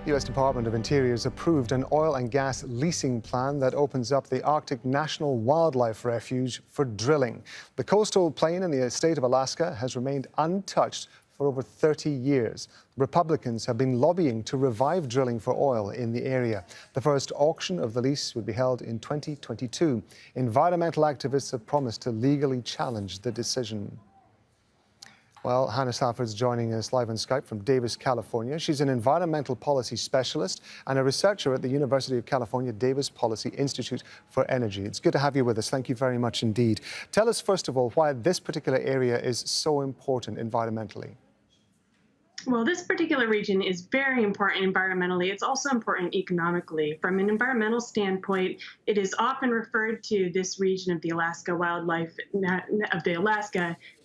The U.S. Department of Interior has approved an oil and gas leasing plan that opens up the Arctic National Wildlife Refuge for drilling. The coastal plain in the state of Alaska has remained untouched for over 30 years. Republicans have been lobbying to revive drilling for oil in the area. The first auction of the lease would be held in 2022. Environmental activists have promised to legally challenge the decision. Well, Hannah Safford's joining us live on Skype from Davis, California. She's an environmental policy specialist and a researcher at the University of California Davis Policy Institute for Energy. It's good to have you with us. Thank you very much indeed. Tell us, first of all, why this particular area is so important environmentally. Well, this particular region is very important environmentally. It's also important economically. From an environmental standpoint, it is often referred to this region of the Alaska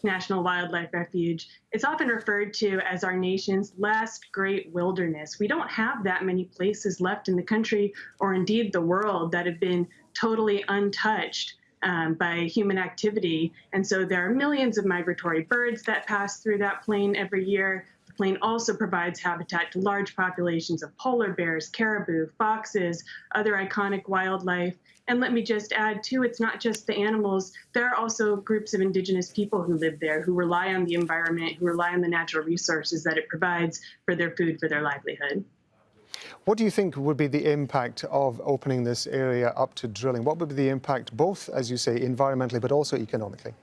National Wildlife Refuge. It's often referred to as our nation's last great wilderness. We don't have that many places left in the country, or indeed the world, that have been totally untouched by human activity. And so there are millions of migratory birds that pass through that plain every year. The plain also provides habitat to large populations of polar bears, caribou, foxes, other iconic wildlife. And let me just add, too, it's not just the animals. There are also groups of indigenous people who live there, who rely on the environment, who rely on the natural resources that it provides for their food, for their livelihood. What do you think would be the impact of opening this area up to drilling? What would be the impact, both, as you say, environmentally, but also economically?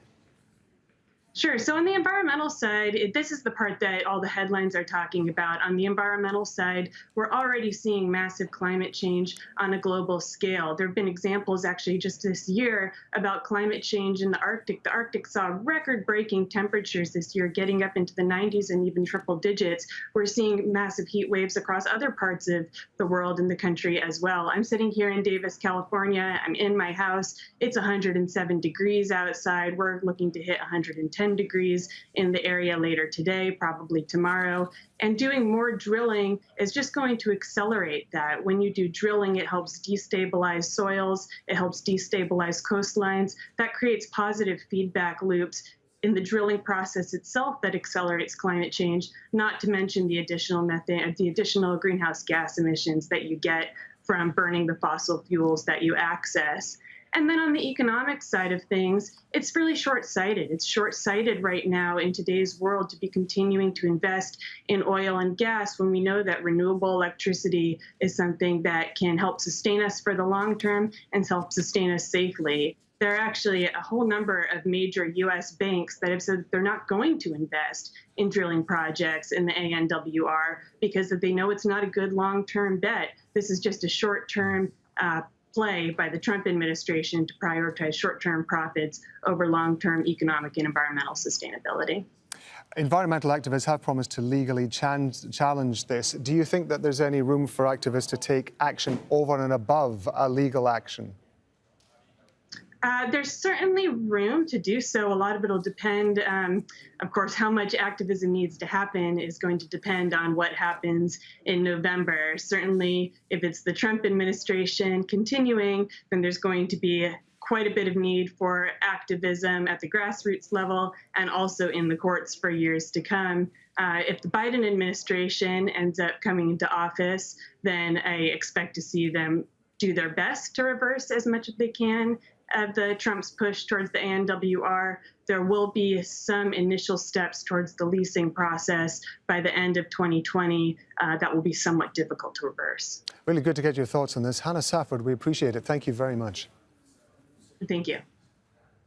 Sure. So on the environmental side, this is the part that all the headlines are talking about. On the environmental side, we're already seeing massive climate change on a global scale. There have been examples actually just this year about climate change in the Arctic. The Arctic saw record-breaking temperatures this year, getting up into the 90s and even triple digits. We're seeing massive heat waves across other parts of the world and the country as well. I'm sitting here in Davis, California. I'm in my house. It's 107 degrees outside. We're looking to hit 110 degrees in the area later today, probably tomorrow. And doing more drilling is just going to accelerate that. When you do drilling, it helps destabilize soils, it helps destabilize coastlines. That creates positive feedback loops in the drilling process itself that accelerates climate change, not to mention the additional methane, the additional greenhouse gas emissions that you get from burning the fossil fuels that you access. And then on the economic side of things, it's really short-sighted. It's short-sighted right now in today's world to be continuing to invest in oil and gas when we know that renewable electricity is something that can help sustain us for the long term and help sustain us safely. There are actually a whole number of major U.S. banks that have said that they're not going to invest in drilling projects in the ANWR because they know it's not a good long-term bet. This is just a short-term play by the Trump administration to prioritize short-term profits over long-term economic and environmental sustainability. Environmental activists have promised to legally challenge this. Do you think that there's any room for activists to take action over and above a legal action? There's certainly room to do so. A lot of it will depend, of course, how much activism needs to happen is going to depend on what happens in November. Certainly, if it's the Trump administration continuing, then there's going to be quite a bit of need for activism at the grassroots level and also in the courts for years to come. If the Biden administration ends up coming into office, then I expect to see them do their best to reverse as much as they can of the Trump's push towards the ANWR. There will be some initial steps towards the leasing process by the end of 2020 that will be somewhat difficult to reverse. Really good to get your thoughts on this. Hannah Safford, we appreciate it. Thank you very much. Thank you.